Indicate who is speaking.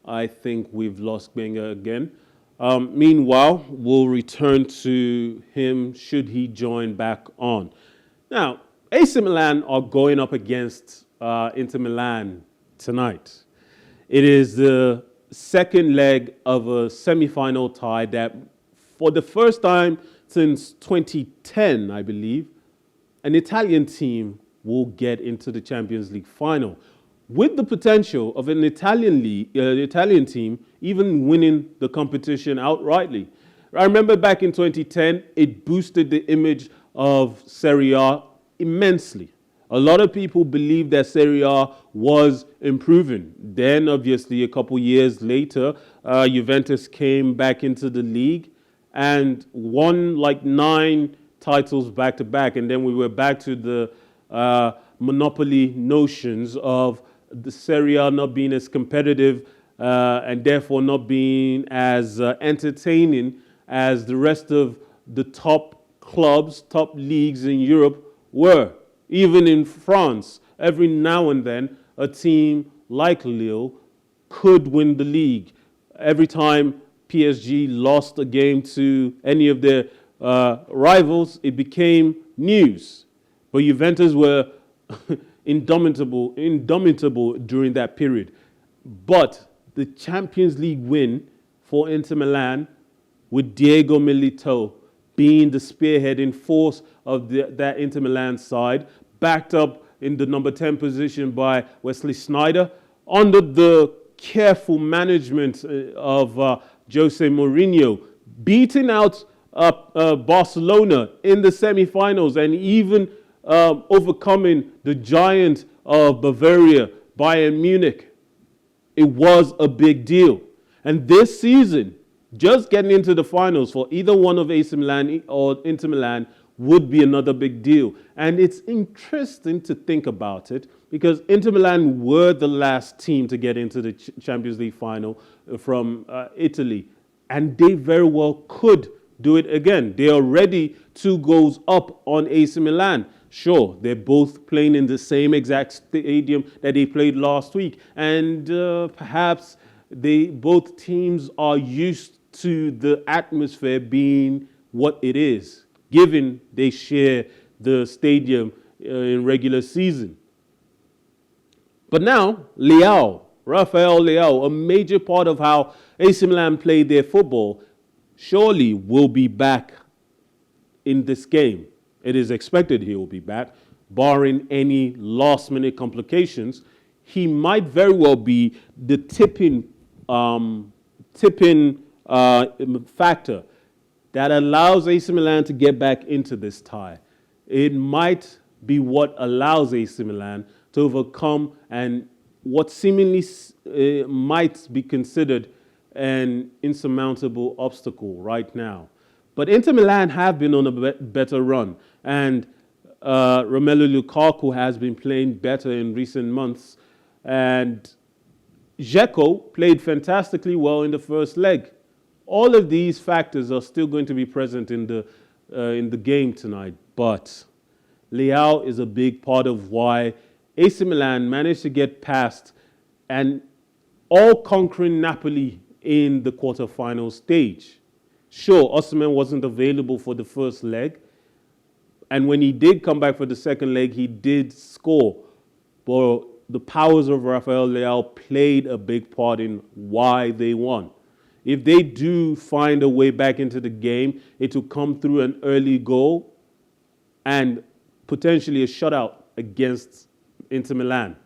Speaker 1: I think we've lost Wenger again. Meanwhile, we'll return to him should he join back on. Now, AC Milan are going up against Inter Milan tonight. It is the second leg of a semi-final tie that, for the first time since 2010, I believe, an Italian team will get into the Champions League final, with the potential of an Italian team even winning the competition outrightly. I remember back in 2010, it boosted the image of Serie A immensely. A lot of people believed that Serie A was improving. Then, obviously, a couple years later, Juventus came back into the league and won like 9 titles back to back. And then we were back to the monopoly notions of the Serie A not being as competitive and therefore not being as entertaining as the rest of the top clubs, top leagues in Europe were. Even in France, every now and then, a team like Lille could win the league. Every time PSG lost a game to any of their rivals, it became news. But Juventus were indomitable during that period. But the Champions League win for Inter Milan, with Diego Milito being the spearheading force of that Inter Milan side, backed up in the number 10 position by Wesley Sneijder, under the careful management of Jose Mourinho, beating out Barcelona in the semi-finals and even overcoming the giant of Bavaria, Bayern Munich. It was a big deal. And this season, just getting into the finals for either one of AC Milan or Inter Milan would be another big deal. And it's interesting to think about it because Inter Milan were the last team to get into the Champions League final from Italy. And they very well could do it again. They are already 2 goals up on AC Milan. Sure, they're both playing in the same exact stadium that they played last week. And perhaps both teams are used to the atmosphere being what it is, given they share the stadium in regular season. But now, Rafael Leao, a major part of how AC Milan played their football, surely will be back in this game. It is expected he will be back, barring any last-minute complications. He might very well be the tipping factor that allows AC Milan to get back into this tie. It might be what allows AC Milan to overcome and what seemingly might be considered an insurmountable obstacle right now. But Inter Milan have been on a better run, and Romelu Lukaku has been playing better in recent months, and Dzeko played fantastically well in the first leg. All of these factors are still going to be present in the game tonight, but Leao is a big part of why AC Milan managed to get past an all-conquering Napoli in the quarterfinal stage. Sure, Osimhen wasn't available for the first leg, and when he did come back for the second leg, he did score. But the powers of Rafael Leao played a big part in why they won. If they do find a way back into the game, it will come through an early goal and potentially a shutout against Inter Milan.